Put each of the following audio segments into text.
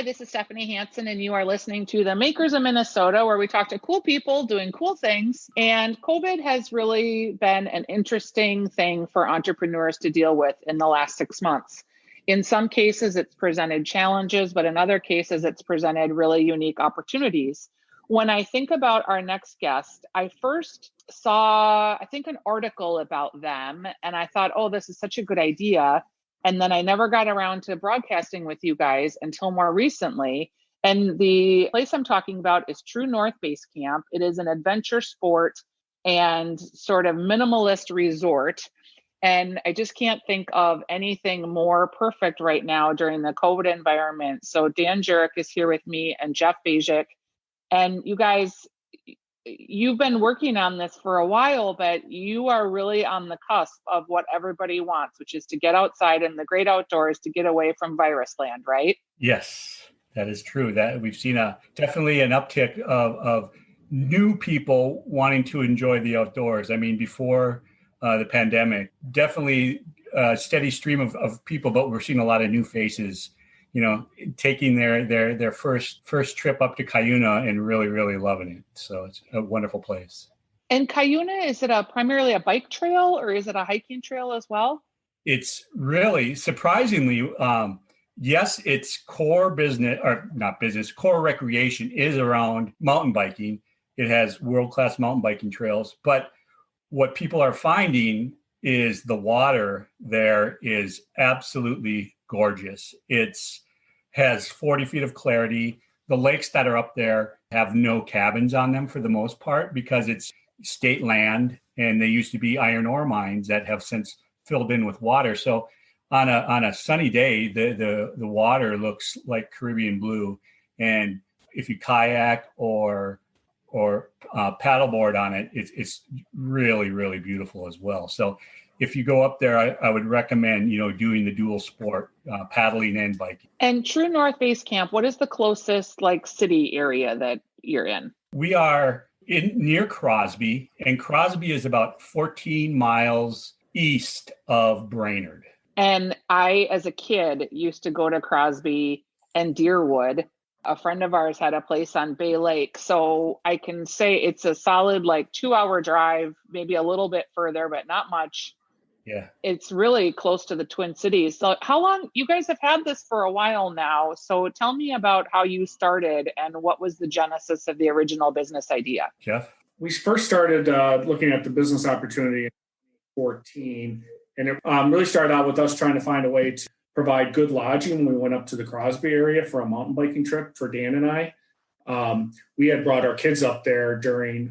this is Stephanie Hansen, and you are listening to The Makers of Minnesota, where we talk to cool people doing cool things. And COVID has really been an interesting thing for entrepreneurs to deal with in the last 6 months. In some cases, it's presented challenges, but in other cases, it's presented really unique opportunities. When I think about our next guest, I first saw, I think, an article about them, and I thought, oh, this is such a good idea. And then I never got around to broadcasting with you guys until more recently. And the place I'm talking about is True North Basecamp. It is an adventure sport and sort of minimalist resort. And I just can't think of anything more perfect right now during the COVID environment. So Dan Jurek is here with me and Jeff Bajik. And you guys, you've been working on this for a while, but you are really on the cusp of what everybody wants, which is to get outside in the great outdoors to get away from virus land, right? Yes, that is true. That we've seen definitely an uptick of new people wanting to enjoy the outdoors. I mean, before the pandemic, definitely a steady stream of people, but we're seeing a lot of new faces, taking their first trip up to Cuyuna and really, really loving it. So it's a wonderful place. And Cuyuna, is it primarily a bike trail or is it a hiking trail as well? It's really surprisingly, yes, its core business, or not business, core recreation is around mountain biking. It has world-class mountain biking trails. But what people are finding is the water there is absolutely gorgeous. It's has 40 feet of clarity. The lakes that are up there have no cabins on them for the most part because it's state land and they used to be iron ore mines that have since filled in with water. So on a sunny day, the water looks like Caribbean blue. And if you kayak or paddleboard on it, it's really, really beautiful as well. So if you go up there, I would recommend, doing the dual sport, paddling and biking. And True North Basecamp, what is the closest city area that you're in? We are near Crosby, and Crosby is about 14 miles east of Brainerd. And I, as a kid, used to go to Crosby and Deerwood. A friend of ours had a place on Bay Lake. So I can say it's a solid 2-hour drive, maybe a little bit further, but not much. Yeah. It's really close to the Twin Cities. So how long, you guys have had this for a while now. So tell me about how you started and what was the genesis of the original business idea? Jeff? We first started looking at the business opportunity in 2014. And it really started out with us trying to find a way to provide good lodging when we went up to the Crosby area for a mountain biking trip for Dan and I. We had brought our kids up there during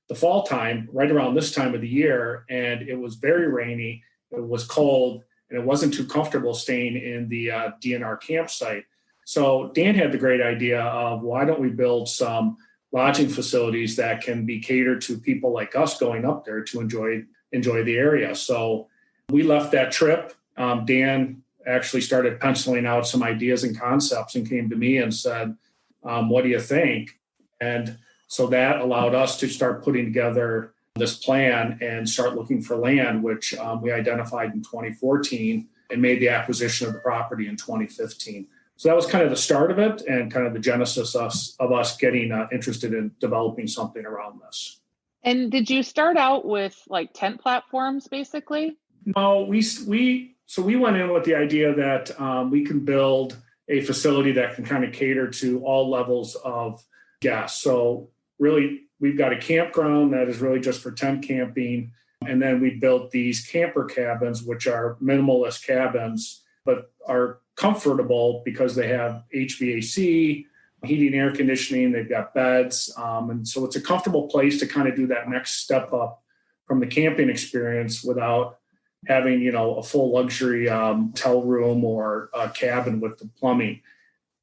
the fall time, right around this time of the year, and it was very rainy, it was cold, and it wasn't too comfortable staying in the DNR campsite. So Dan had the great idea of, why don't we build some lodging facilities that can be catered to people like us going up there to enjoy the area. So we left that trip. Dan actually started penciling out some ideas and concepts and came to me and said, what do you think? And so that allowed us to start putting together this plan and start looking for land, which we identified in 2014 and made the acquisition of the property in 2015. So that was kind of the start of it and kind of the genesis of us getting interested in developing something around this. And did you start out with tent platforms, basically? No, we went in with the idea that we can build a facility that can kind of cater to all levels of guests. So really, we've got a campground that is really just for tent camping. And then we built these camper cabins, which are minimalist cabins, but are comfortable because they have HVAC, heating, air conditioning, they've got beds. And so it's a comfortable place to kind of do that next step up from the camping experience without having, a full luxury hotel room or a cabin with the plumbing.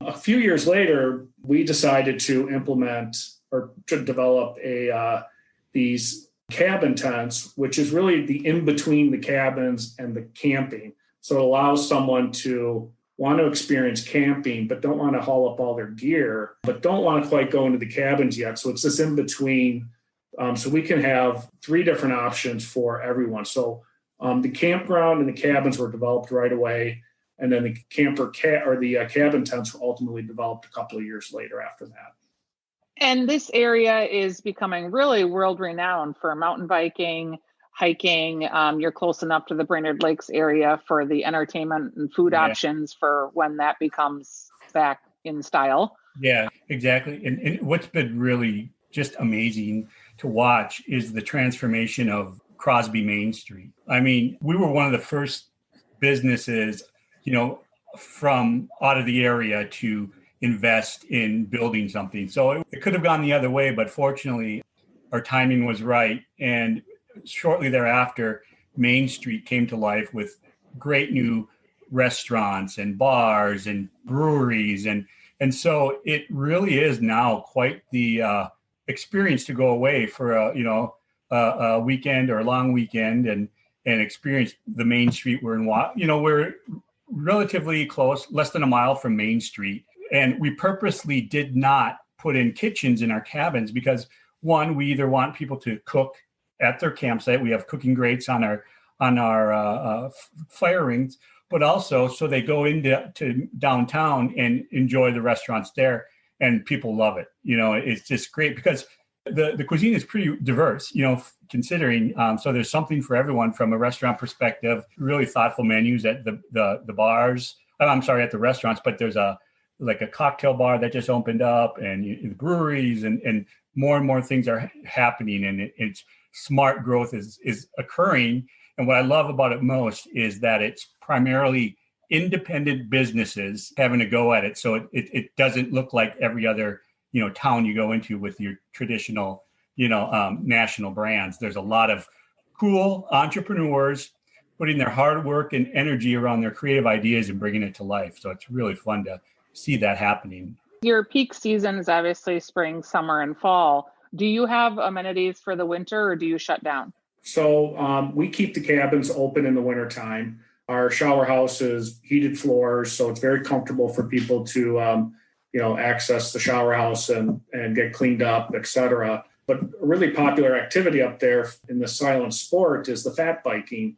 A few years later, we decided to implement or to develop these cabin tents, which is really the in-between the cabins and the camping. So it allows someone to want to experience camping, but don't want to haul up all their gear, but don't want to quite go into the cabins yet. So it's this in-between. So we can have 3 different options for everyone. So the campground and the cabins were developed right away. And then the cabin tents were ultimately developed a couple of years later after that. And this area is becoming really world renowned for mountain biking, hiking. You're close enough to the Brainerd Lakes area for the entertainment and food options for when that becomes back in style. Yeah, exactly. And what's been really just amazing to watch is the transformation of Crosby Main Street. I mean, we were one of the first businesses, from out of the area to invest in building something. So it could have gone the other way, but fortunately, our timing was right. And shortly thereafter, Main Street came to life with great new restaurants and bars and breweries. And so it really is now quite the experience to go away for a weekend or a long weekend and experience the Main Street. We're relatively close, less than a mile from Main Street. And we purposely did not put in kitchens in our cabins because, one, we either want people to cook at their campsite. We have cooking grates on our fire rings, but also so they go to downtown and enjoy the restaurants there. And people love it. It's just great because the cuisine is pretty diverse, considering. So there's something for everyone from a restaurant perspective, really thoughtful menus at the bars. I'm sorry, at the restaurants, but there's a cocktail bar that just opened up and the breweries and more things are happening, and it's smart growth is occurring. And what I love about it most is that it's primarily independent businesses having a go at it. So it doesn't look like every other, town you go into with your traditional, national brands. There's a lot of cool entrepreneurs putting their hard work and energy around their creative ideas and bringing it to life. So it's really fun to see that happening. Your peak season is obviously spring, summer, and fall. Do you have amenities for the winter or do you shut down? So we keep the cabins open in the wintertime. Our shower house is heated floors, so it's very comfortable for people to, access the shower house and get cleaned up, et cetera. But a really popular activity up there in the silent sport is the fat biking.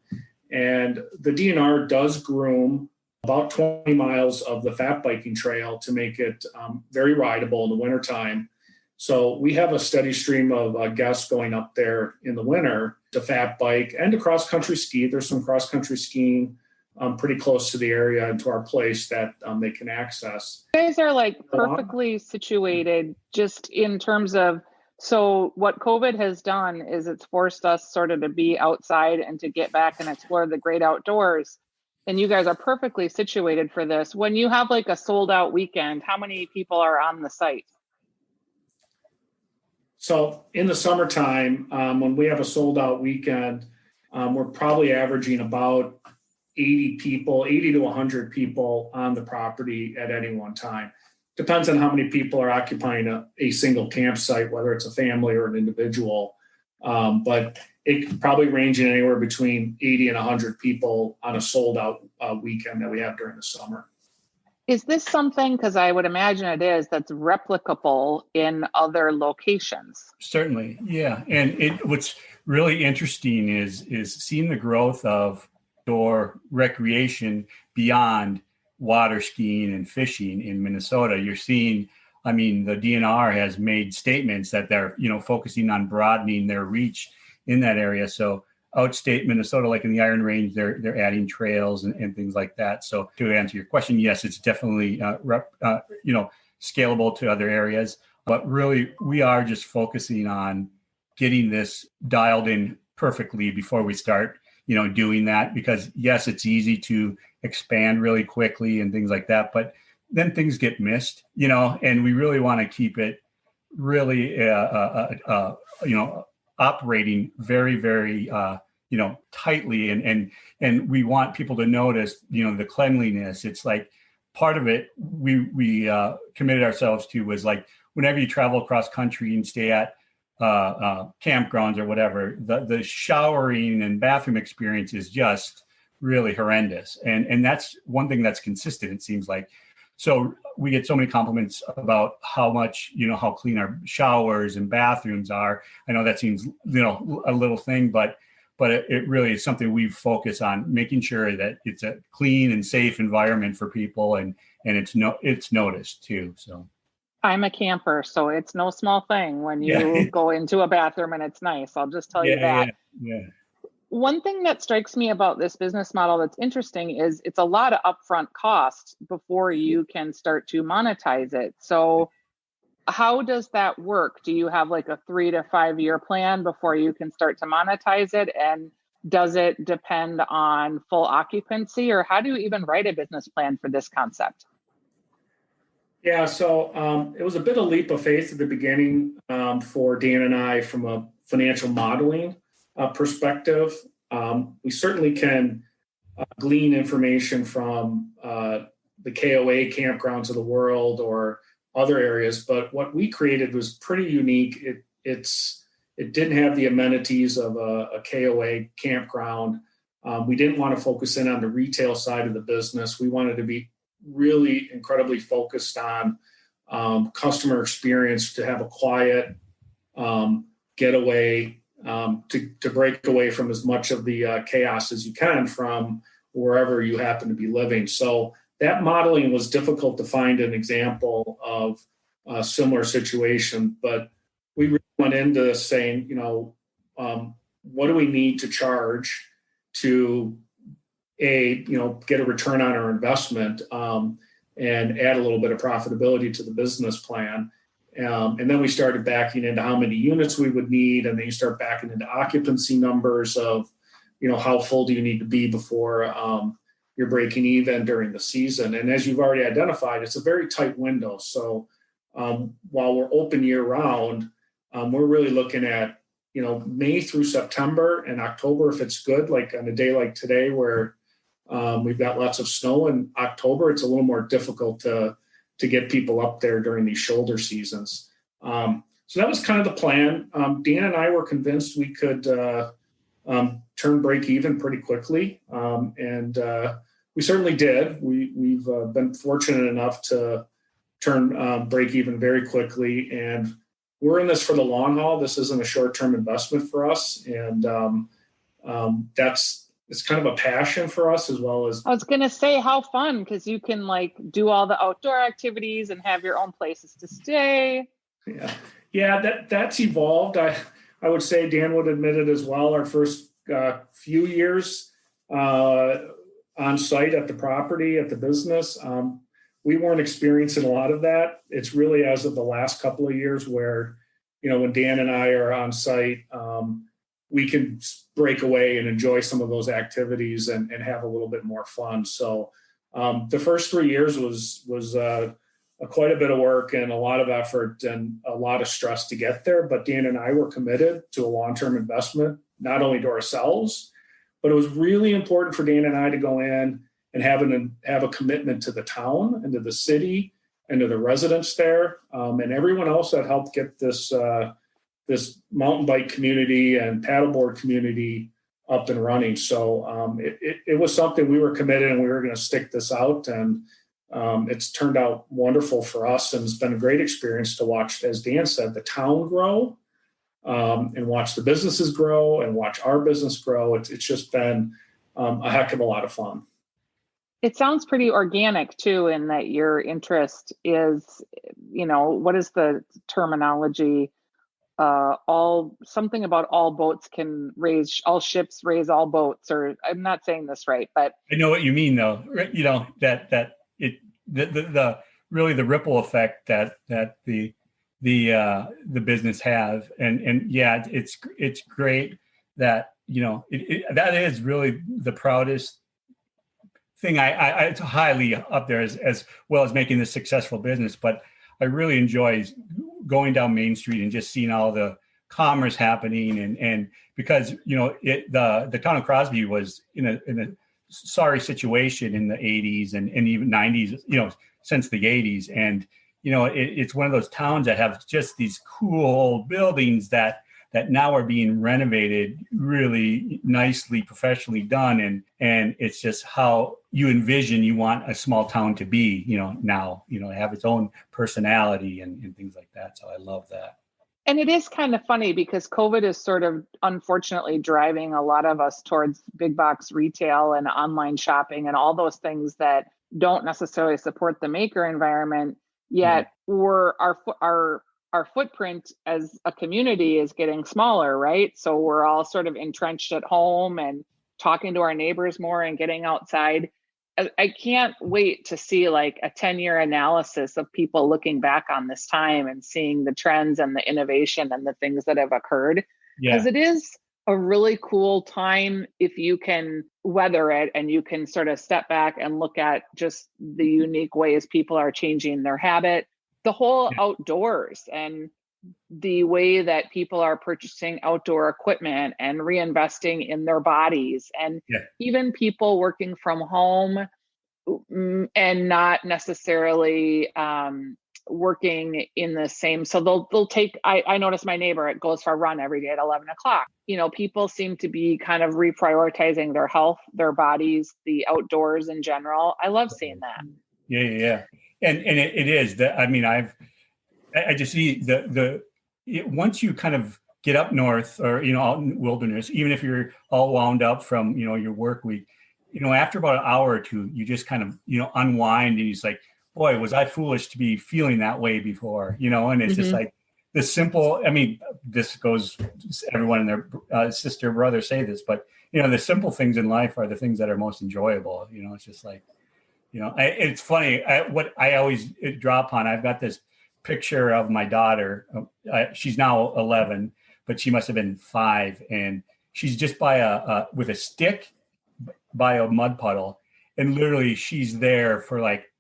And the DNR does groom about 20 miles of the fat biking trail to make it very rideable in the wintertime. So we have a steady stream of guests going up there in the winter to fat bike and to cross-country ski. There's some cross-country skiing pretty close to the area and to our place that they can access. You guys are perfectly situated just in terms of, so what COVID has done is it's forced us sort of to be outside and to get back and explore the great outdoors. And you guys are perfectly situated for this. When you have a sold out weekend, how many people are on the site? So in the summertime, when we have a sold out weekend, we're probably averaging about 80 to 100 people on the property at any one time. Depends on how many people are occupying a single campsite, whether it's a family or an individual. But it could probably ranging anywhere between 80 and 100 people on a sold out weekend that we have during the summer. Is this something, because I would imagine it is, that's replicable in other locations? Certainly, yeah. And what's really interesting is seeing the growth of outdoor recreation beyond water skiing and fishing in Minnesota. You're seeing, the DNR has made statements that they're, focusing on broadening their reach in that area. So outstate Minnesota, like in the Iron Range, they're adding trails and things like that. So to answer your question, yes, it's definitely scalable to other areas. But really, we are just focusing on getting this dialed in perfectly before we start, doing that. Because yes, it's easy to expand really quickly and things like that, but then things get missed, and we really want to keep it really, operating very, very, tightly. And we want people to notice, the cleanliness. It's like part of it we committed ourselves to was whenever you travel across country and stay at campgrounds or whatever, the showering and bathroom experience is just really horrendous. And that's one thing that's consistent, it seems like. So we get so many compliments about how much, how clean our showers and bathrooms are. I know that seems, a little thing, but but it really is something we focus on, making sure that it's a clean and safe environment for people, and it's noticed too. So I'm a camper, so it's no small thing when you yeah. go into a bathroom and it's nice. I'll just tell you Yeah, that. yeah. One thing that strikes me about this business model that's interesting is it's a lot of upfront cost before you can start to monetize it. So how does that work? Do you have like a 3 to 5 year plan before you can start to monetize it? And does it depend on full occupancy, or how do you even write a business plan for this concept? Yeah, so it was a bit of leap of faith at the beginning for Dan and I from a financial modeling perspective. We certainly can glean information from the KOA campgrounds of the world or other areas, but what we created was pretty unique. It didn't have the amenities of a KOA campground. We didn't want to focus in on the retail side of the business. We wanted to be really incredibly focused on customer experience, to have a quiet getaway, to break away from as much of the chaos as you can from wherever you happen to be living. So that modeling was difficult to find an example of a similar situation, but we really went into this saying, what do we need to charge to get a return on our investment, and add a little bit of profitability to the business plan. And then we started backing into how many units we would need. And then you start backing into occupancy numbers of, how full do you need to be before you're breaking even during the season. And as you've already identified, it's a very tight window. So while we're open year round, we're really looking at, May through September, and October, if it's good, like on a day like today where we've got lots of snow in October, it's a little more difficult to get people up there during these shoulder seasons. So that was kind of the plan. Dan and I were convinced we could turn break even pretty quickly. And we certainly did. We've been fortunate enough to turn break even very quickly. And we're in this for the long haul. This isn't a short-term investment for us. And it's kind of a passion for us, as well as. I was going to say, how fun, because you can do all the outdoor activities and have your own places to stay. Yeah, that's evolved. I would say Dan would admit it as well. Our first few years on site at the property, at the business, we weren't experiencing a lot of that. It's really as of the last couple of years where, when Dan and I are on site, we can break away and enjoy some of those activities and have a little bit more fun. So the first 3 years was quite a bit of work and a lot of effort and a lot of stress to get there. But Dan and I were committed to a long-term investment, not only to ourselves, but it was really important for Dan and I to go in and have a commitment to the town and to the city and to the residents there, and everyone else that helped get this mountain bike community and paddleboard community up and running. So it was something we were committed, and we were going to stick this out. And it's turned out wonderful for us, and it's been a great experience to watch, as Dan said, the town grow, and watch the businesses grow and watch our business grow. It's just been a heck of a lot of fun. It sounds pretty organic too, in that your interest is, what is the terminology? Something about all boats can raise, all ships raise all boats, or I'm not saying this right, but I know what you mean though. That the really the ripple effect that the business have, and yeah, it's great that that is really the proudest thing. It's highly up there as well as making this successful business, but I really enjoy going down Main Street and just seeing all the commerce happening, and because the town of Crosby was in a sorry situation in the 80s and even 90s, since the 80s, and it's one of those towns that have just these cool buildings that now are being renovated really nicely, professionally done, and it's just how you envision you want a small town to be, now, have its own personality and things like that. So I love that. And it is kind of funny because COVID is sort of unfortunately driving a lot of us towards big box retail and online shopping and all those things that don't necessarily support the maker environment. Yet our footprint as a community is getting smaller, right? So we're all sort of entrenched at home and talking to our neighbors more and getting outside. I can't wait to see like a 10-year analysis of people looking back on this time and seeing the trends and the innovation and the things that have occurred. Because it is a really cool time if you can weather it and you can sort of step back and look at just the unique ways people are changing their habit, the whole outdoors and the way that people are purchasing outdoor equipment and reinvesting in their bodies, and even people working from home and not necessarily working in the same. So they'll take, I notice my neighbor, it goes for a run every day at 11 o'clock. People seem to be kind of reprioritizing their health, their bodies, the outdoors in general. I love seeing that. Yeah. And it is that, I mean, I just see once you kind of get up north or, out in wilderness, even if you're all wound up from, your work week, after about an hour or two, you just kind of, unwind and it's like, boy, was I foolish to be feeling that way before, and it's just like the simple, I mean, this goes, everyone and their sister, brother say this, but, the simple things in life are the things that are most enjoyable. It's just like, it's funny. What I always draw upon, I've got this picture of my daughter. She's now 11, but she must have been 5. And she's just with a stick by a mud puddle. And literally she's there for like,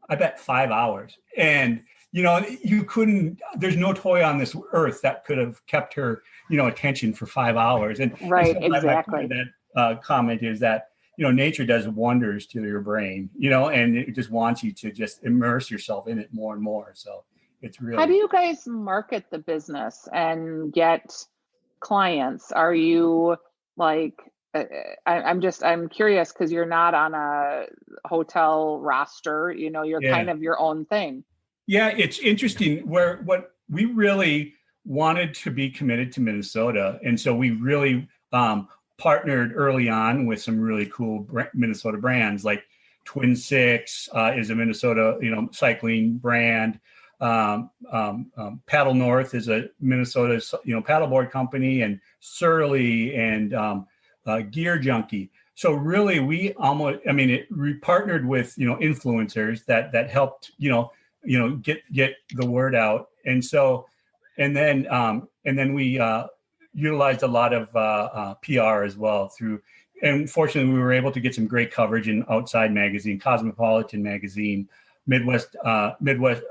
I bet 5 hours. And, there's no toy on this earth that could have kept her, attention for 5 hours. And right, and so exactly. That comment is that, nature does wonders to your brain, and it just wants you to just immerse yourself in it more and more. So it's really. How do you guys market the business and get clients? Are you like, I'm curious because you're not on a hotel roster, you're kind of your own thing. Yeah, it's interesting what we really wanted to be committed to Minnesota. And so we really partnered early on with some really cool Minnesota brands like Twin Six is a Minnesota, cycling brand. Paddle North is a Minnesota, paddleboard company, and Surly and Gear Junkie. So really, we partnered with influencers that helped get the word out, and then we utilized a lot of PR as well and fortunately we were able to get some great coverage in Outside Magazine, Cosmopolitan Magazine, Midwest Outdoors.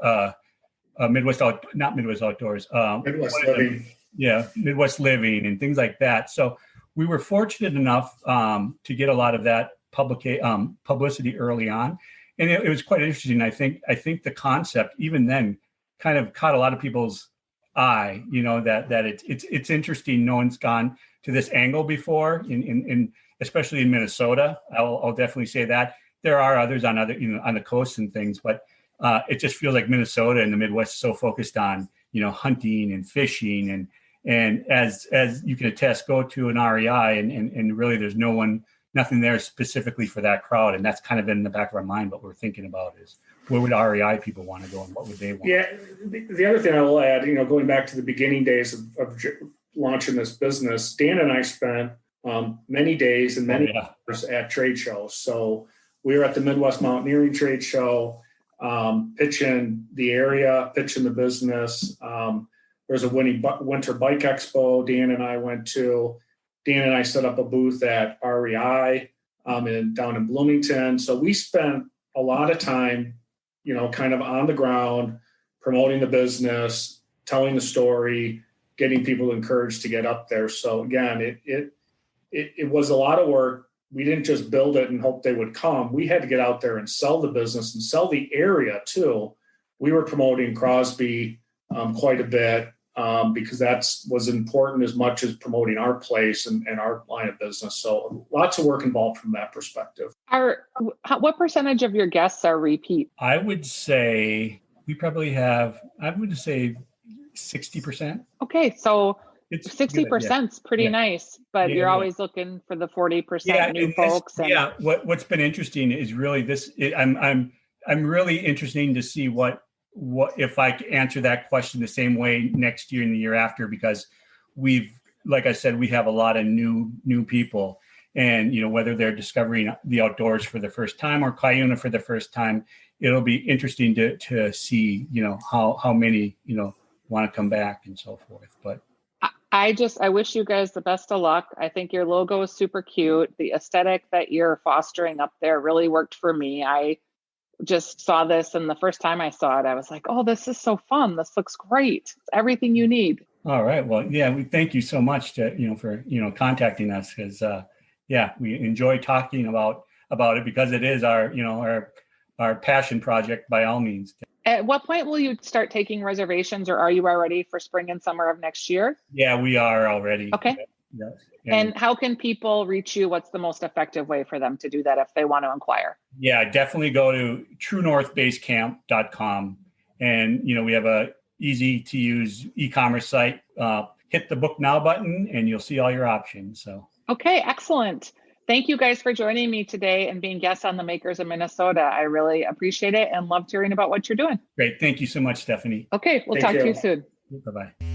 Midwest Living. Midwest Living and things like that. So we were fortunate enough to get a lot of that publicity early on, and it was quite interesting. I think the concept even then kind of caught a lot of people's eye. That it's interesting. No one's gone to this angle before, in especially in Minnesota. I'll definitely say that. There are others on on the coast and things, but it just feels like Minnesota and the Midwest is so focused on hunting and fishing and as you can attest, go to an REI and really there's nothing there specifically for that crowd, and that's kind of in the back of our mind. What we're thinking about is where would REI people want to go and what would they want? Yeah, the other thing I will add, going back to the beginning days of launching this business, Dan and I spent many days and many hours at trade shows. So we were at the Midwest Mountaineering Trade Show, pitching the area, pitching the business. There's a winter bike expo Dan and I went to. Dan and I set up a booth at REI down in Bloomington. So we spent a lot of time, kind of on the ground, promoting the business, telling the story, getting people encouraged to get up there. So again, it was a lot of work. We didn't just build it and hope they would come. We had to get out there and sell the business and sell the area too. We were promoting Crosby quite a bit because that was important as much as promoting our place and our line of business. So lots of work involved from that perspective. What percentage of your guests are repeat? I would say we probably have, 60%. Oh, Okay, so It's 60% is pretty nice, but you're always looking for the 40% new folks. And what's been interesting is really this. I'm really interesting to see what if I answer that question the same way next year and the year after, because like I said, we have a lot of new people, and whether they're discovering the outdoors for the first time or Cuyuna for the first time, it'll be interesting to see how many want to come back and so forth. But I wish you guys the best of luck. I think your logo is super cute. The aesthetic that you're fostering up there really worked for me. I just saw this, and the first time I saw it, I was like, oh, this is so fun. This looks great. It's everything you need. All right. Well, yeah, we thank you so much for contacting us, because we enjoy talking about it, because it is our passion project by all means. At what point will you start taking reservations, or are you already for spring and summer of next year? Yeah, we are already. Okay. Yes. And how can people reach you? What's the most effective way for them to do that if they want to inquire? Yeah, definitely go to truenorthbasecamp.com. And, we have a easy to use e-commerce site. Hit the book now button and you'll see all your options. So. Okay, excellent. Thank you guys for joining me today and being guests on the Makers of Minnesota. I really appreciate it and loved hearing about what you're doing. Great. Thank you so much, Stephanie. Okay, we'll talk to you soon. Bye-bye.